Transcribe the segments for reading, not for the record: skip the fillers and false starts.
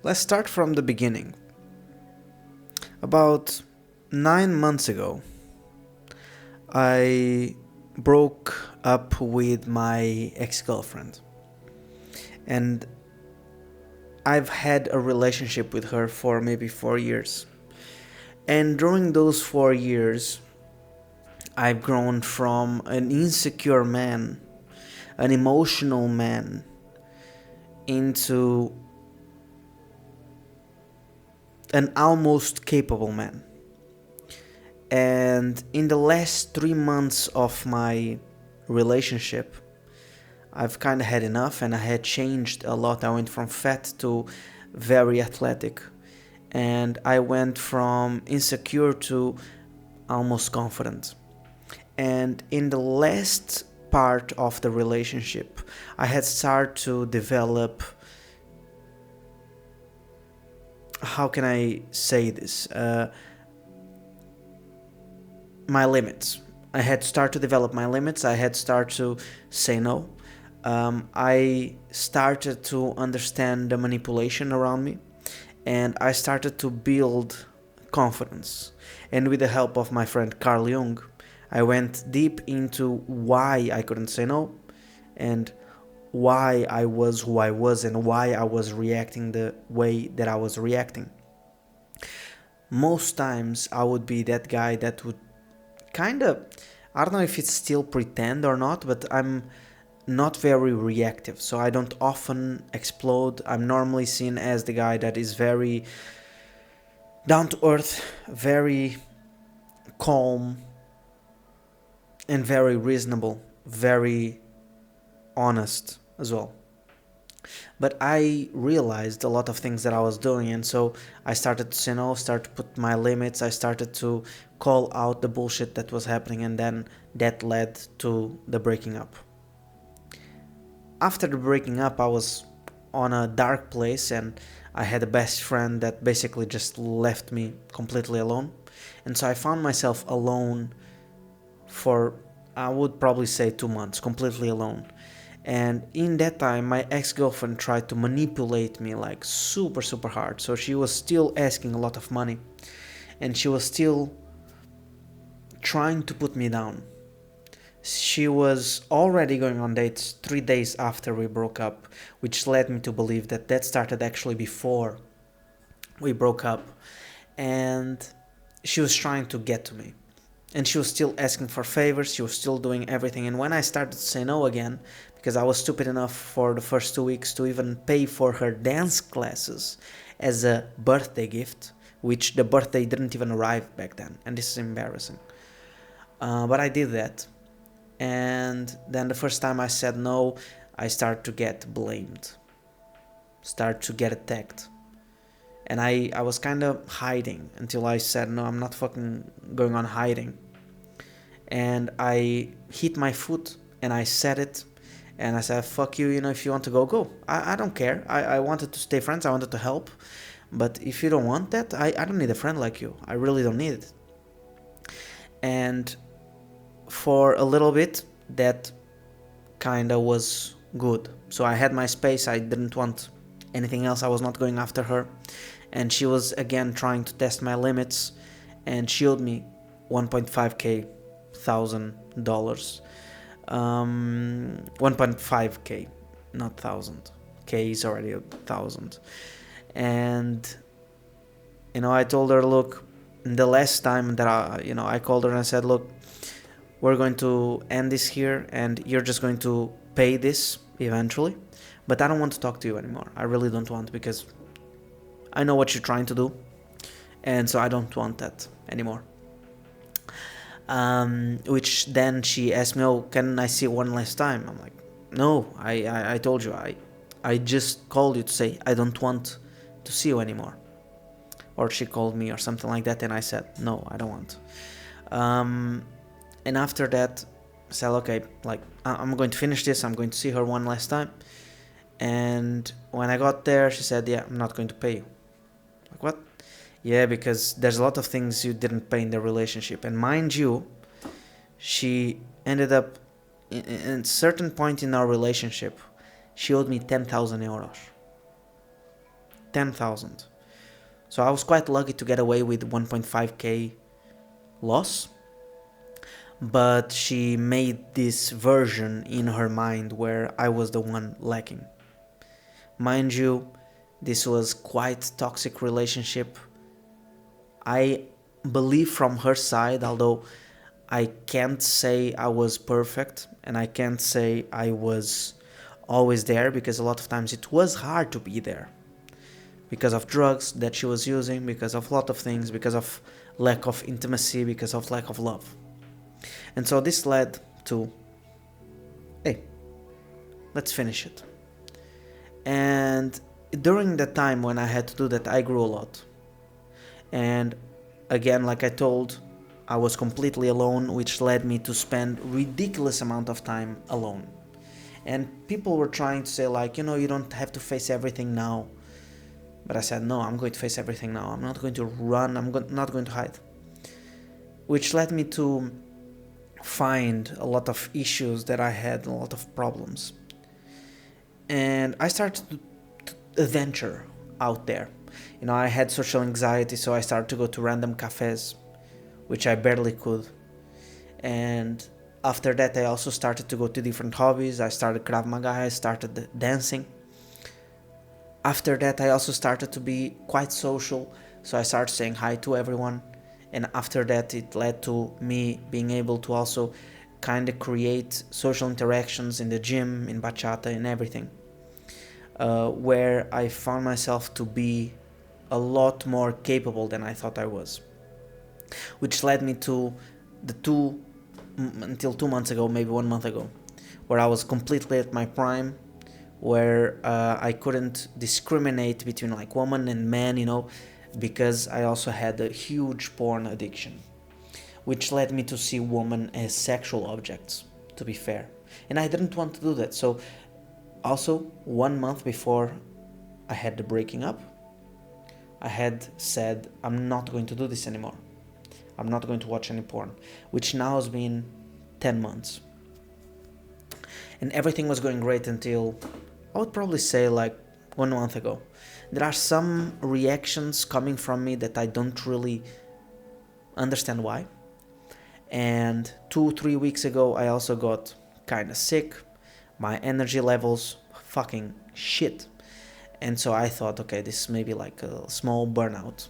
Let's start from the beginning. About 9 months ago, I broke up with my ex-girlfriend. And I've had a relationship with her for maybe 4 years. And during those 4 years, I've grown from an insecure man, an emotional man, into an almost capable man. And in the last 3 months of my relationship, I've kind of had enough and I had changed a lot. I went from fat to very athletic. And I went from insecure to almost confident. And in the last part of the relationship, I had started to develop, how can I say this? My limits. I had started to develop my limits. I had started to say no. I started to understand the manipulation around me, and I started to build confidence. And with the help of my friend Carl Jung, I went deep into why I couldn't say no, and why I was who I was, and why I was reacting the way that I was reacting. Most times I would be that guy that would kind of, I don't know if it's still pretend or not, but I'm not very reactive, so I don't often explode. I'm normally seen as the guy that is very down to earth, very calm, and very reasonable, very honest as well. But I realized a lot of things that I was doing, and so I started to say no, start to put my limits. I started to call out the bullshit that was happening, and then that led to the breaking up. After the breaking up, I was on a dark place, and I had a best friend that basically just left me completely alone. And so I found myself alone for, I would probably say, 2 months, completely alone. And in that time, my ex-girlfriend tried to manipulate me like super, super hard. So she was still asking a lot of money, and she was still trying to put me down. She was already going on dates 3 days after we broke up, which led me to believe that that started actually before we broke up. And she was trying to get to me. And she was still asking for favors, she was still doing everything. And when I started to say no again, because I was stupid enough for the first 2 weeks to even pay for her dance classes as a birthday gift, which the birthday didn't even arrive back then, and this is embarrassing. But I did that. And then the first time I said no, I started to get blamed, started to get attacked. And I was kind of hiding until I said, no, I'm not fucking going on hiding. And I hit my foot and I said it. And I said, fuck you, if you want to go, go. I don't care. I wanted to stay friends. I wanted to help. But if you don't want that, I don't need a friend like you. I really don't need it. And for a little bit, that kind of was good. So I had my space. I didn't want anything else. I was not going after her. And she was again trying to test my limits, and she owed me 1.5k $1,000. 1.5k, not 1,000. K is already 1,000. And I told her, look, the last time that I called her and I said, look, we're going to end this here, and you're just going to pay this eventually, but I don't want to talk to you anymore. I really don't want, because I know what you're trying to do, and so I don't want that anymore. Which then she asked me, oh, can I see one last time? I'm like, no, I told you, I just called you to say I don't want to see you anymore. Or she called me or something like that, and I said, no, I don't want. And after that, I said, okay, like, I'm going to finish this, I'm going to see her one last time. And when I got there, she said, yeah, I'm not going to pay you. Like, what? Yeah, because there's a lot of things you didn't pay in the relationship. And mind you, she ended up, in a certain point in our relationship, she owed me 10,000 euros. 10,000. So I was quite lucky to get away with 1.5k loss, but she made this version in her mind where I was the one lacking. Mind you, this was quite toxic relationship. I believe from her side, although I can't say I was perfect and I can't say I was always there, because a lot of times it was hard to be there because of drugs that she was using, because of a lot of things, because of lack of intimacy, because of lack of love. And so this led to, hey, let's finish it. And during the time when I had to do that, I grew a lot. And again, like I told, I was completely alone, which led me to spend ridiculous amount of time alone. And people were trying to say like, you don't have to face everything now. But I said, no, I'm going to face everything now. I'm not going to run. Not going to hide. Which led me to find a lot of issues that I had, a lot of problems. And I started to venture out there. I had social anxiety, so I started to go to random cafes, which I barely could. And after that, I also started to go to different hobbies. I started Krav Maga, I started dancing. After that, I also started to be quite social, so I started saying hi to everyone. And after that, it led to me being able to also kind of create social interactions in the gym, in bachata, and everything. Where I found myself to be a lot more capable than I thought I was. Which led me to until 2 months ago, maybe 1 month ago, where I was completely at my prime, where I couldn't discriminate between like woman and man, because I also had a huge porn addiction, which led me to see women as sexual objects, to be fair. And I didn't want to do that. So also 1 month before I had the breaking up, I had said, I'm not going to do this anymore. I'm not going to watch any porn, which now has been 10 months. And everything was going great until, I would probably say, like 1 month ago. There are some reactions coming from me that I don't really understand why. And 2-3 weeks ago, I also got kind of sick. My energy levels fucking shit. And so I thought, okay, this is maybe like a small burnout.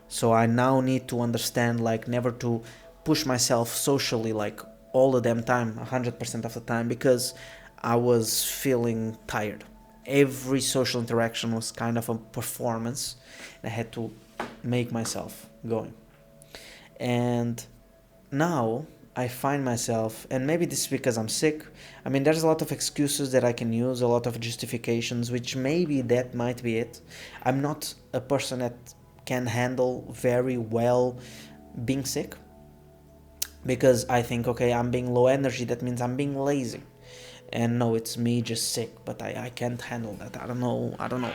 So I now need to understand, like, never to push myself socially, like, all the damn time, 100% of the time, because I was feeling tired. Every social interaction was kind of a performance, and I had to make myself going. And now I find myself, and maybe this is because I'm sick. I mean, there's a lot of excuses that I can use, a lot of justifications, which maybe that might be it. I'm not a person that can handle very well being sick, because I think, okay, I'm being low energy, that means I'm being lazy. And no, it's me just sick, but I can't handle that. I don't know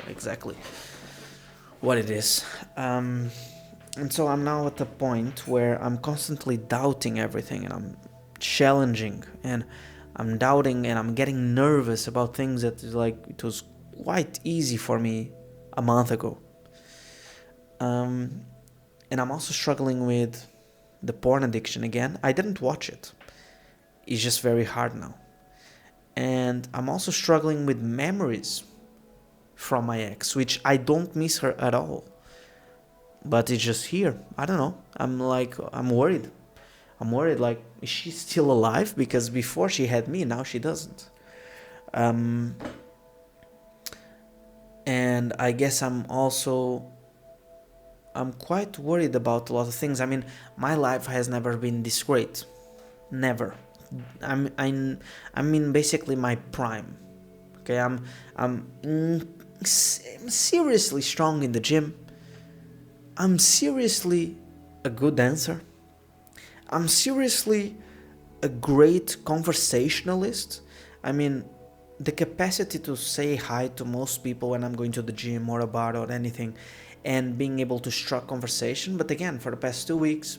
exactly what it is. And so I'm now at a point where I'm constantly doubting everything, and I'm challenging, and I'm doubting, and I'm getting nervous about things that like it was quite easy for me a month ago. And I'm also struggling with the porn addiction again. I didn't watch it. It's just very hard now. And I'm also struggling with memories from my ex, which I don't miss her at all. But it's just here. I don't know. I'm worried. I'm worried, like, is she still alive? Because before she had me, now she doesn't. And I guess I'm quite worried about a lot of things. I mean, my life has never been this great. Never. I'm in basically my prime. Okay, I'm seriously strong in the gym. I'm seriously a good dancer. I'm seriously a great conversationalist. I mean, the capacity to say hi to most people when I'm going to the gym or a bar or anything, and being able to strike conversation. But again, for the past 2 weeks,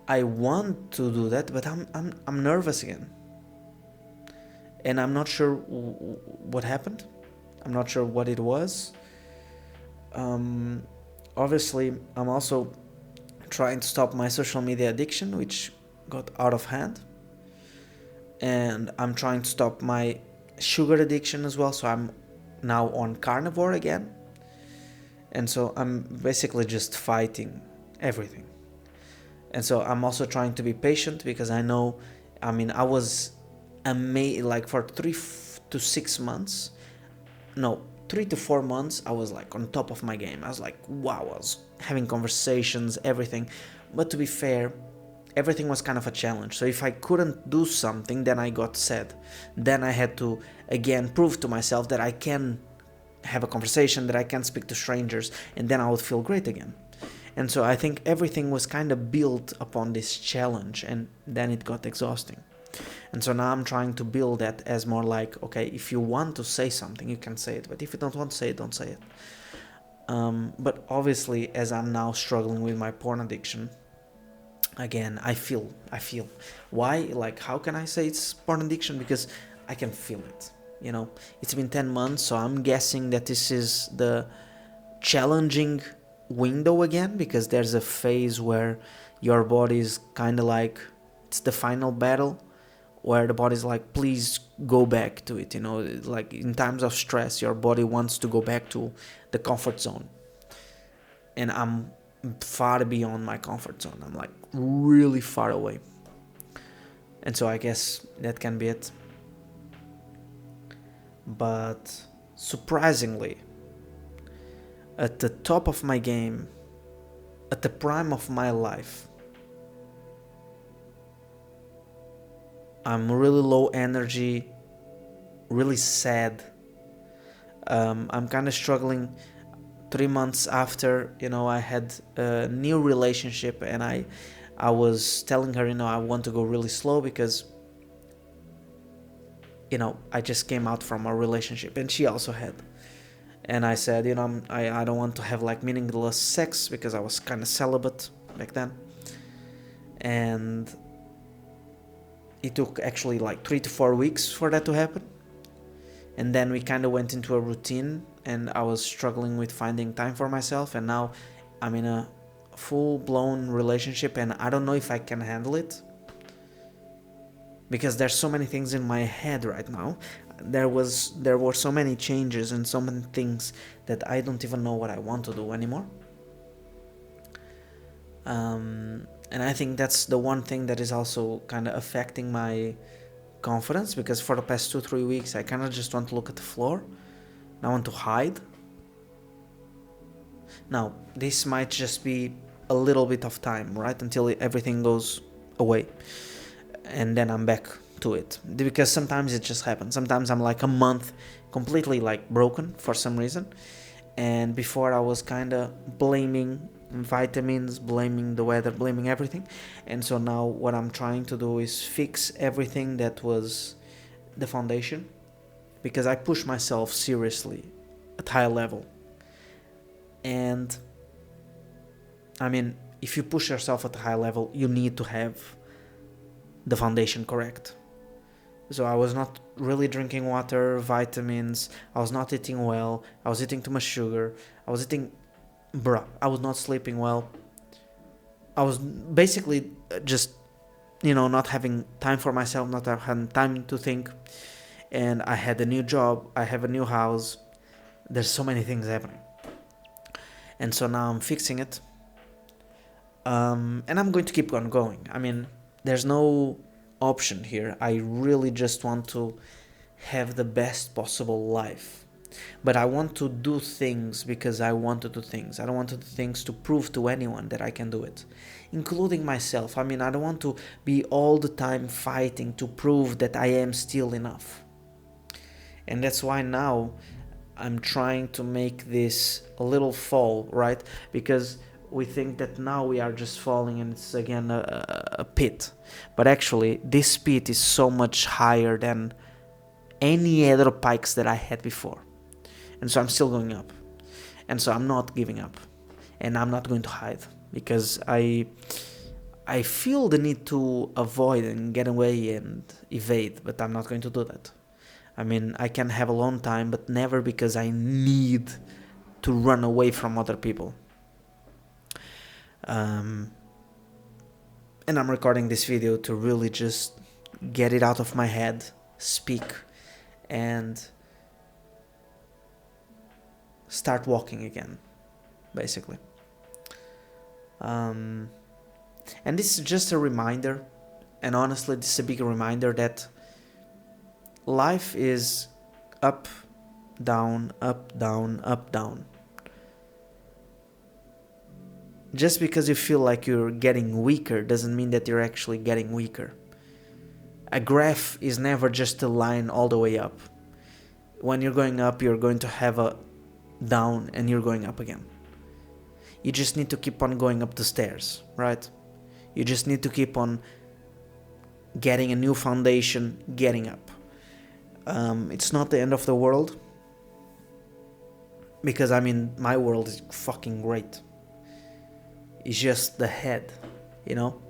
I want to do that, but I'm nervous again, and I'm not sure what happened. I'm not sure what it was. Um, Obviously, I'm also trying to stop my social media addiction, which got out of hand. And I'm trying to stop my sugar addiction as well. So I'm now on carnivore again. And so I'm basically just fighting everything. And so I'm also trying to be patient because I know, I mean, I was like for 3 to 6 months, no, 3 to 4 months, I was like on top of my game. I was like, wow, I was having conversations, everything. But to be fair, everything was kind of a challenge. So if I couldn't do something, then I got sad. Then I had to again prove to myself that I can have a conversation, that I can speak to strangers, and then I would feel great again. And so I think everything was kind of built upon this challenge, and then it got exhausting. And so now I'm trying to build that as more like, okay, if you want to say something, you can say it. But if you don't want to say it, don't say it. But obviously, as I'm now struggling with my porn addiction, again, I feel. Why? Like, how can I say it's porn addiction? Because I can feel it. You know, it's been 10 months, so I'm guessing that this is the challenging window again, because there's a phase where your body is kind of like, it's the final battle, where the body's like, please go back to it. You know, like in times of stress, your body wants to go back to the comfort zone. And I'm far beyond my comfort zone. I'm like really far away. And so I guess that can be it. But surprisingly, at the top of my game, at the prime of my life, I'm really low energy, really sad. I'm kind of struggling. 3 months after, I had a new relationship, and I was telling her, I want to go really slow because, I just came out from a relationship, and she also had. And I said, I don't want to have like meaningless sex because I was kind of celibate back then. And it took actually like 3 to 4 weeks for that to happen. And then we kind of went into a routine, and I was struggling with finding time for myself. And now I'm in a full-blown relationship, and I don't know if I can handle it, because there's so many things in my head right now. There were so many changes and so many things that I don't even know what I want to do anymore. And I think that's the one thing that is also kind of affecting my confidence, because for the past 2-3 weeks I kind of just want to look at the floor. I want to hide. Now, this might just be a little bit of time, right, until everything goes away, and then I'm back to it, because sometimes it just happens. Sometimes I'm like a month completely like broken for some reason, and before I was kind of blaming vitamins, blaming the weather, blaming everything. And so now what I'm trying to do is fix everything that was the foundation, because I push myself seriously at high level. And I mean, if you push yourself at a high level, you need to have the foundation correct. So I was not really drinking water, vitamins, I was not eating well, I was eating too much sugar, I was not sleeping well. I was basically just, not having time for myself, not having time to think. And I had a new job, I have a new house, there's so many things happening. And so now I'm fixing it. And I'm going to keep on going. I mean, there's no option here. I really just want to have the best possible life. But I want to do things because I want to do things. I don't want to do things to prove to anyone that I can do it, including myself. I mean, I don't want to be all the time fighting to prove that I am still enough. And that's why now I'm trying to make this a little fall, right? Because we think that now we are just falling and it's again a pit. But actually, this pit is so much higher than any other pikes that I had before. And so I'm still going up. And so I'm not giving up. And I'm not going to hide. Because I feel the need to avoid and get away and evade. But I'm not going to do that. I mean, I can have alone time, but never because I need to run away from other people. Um, and I'm recording this video to really just get it out of my head, speak, and start walking again, basically. And this is just a reminder, and honestly, this is a big reminder that life is up, down, up, down, up, down. Just because you feel like you're getting weaker doesn't mean that you're actually getting weaker. A graph is never just a line all the way up. When you're going up, you're going to have a down and you're going up again. You just need to keep on going up the stairs, right? You just need to keep on getting a new foundation, getting up. It's not the end of the world, because I mean, my world is fucking great. It's just the head, you know?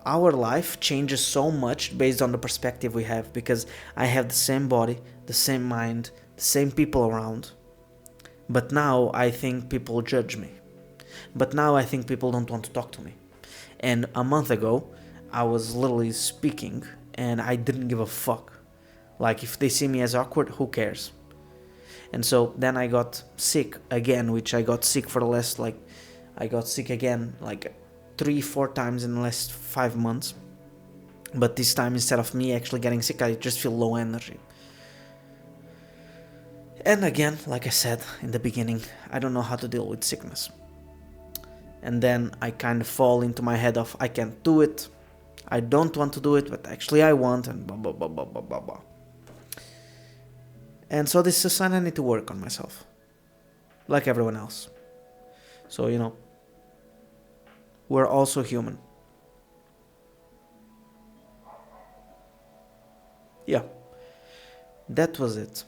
Our life changes so much based on the perspective we have, because I have the same body, the same mind, the same people around. But now I think people judge me. But now I think people don't want to talk to me. And a month ago, I was literally speaking and I didn't give a fuck. Like, if they see me as awkward, who cares? And so then I got sick again, which I got sick for the last, I got sick again 3-4 times in the last 5 months. But this time, instead of me actually getting sick, I just feel low energy. And again, like I said in the beginning, I don't know how to deal with sickness. And then I kind of fall into my head of, I can't do it, I don't want to do it, but actually I want, and blah blah blah blah blah blah blah. And so this is a sign I need to work on myself, like everyone else. So, you know, we're also human. Yeah, that was it.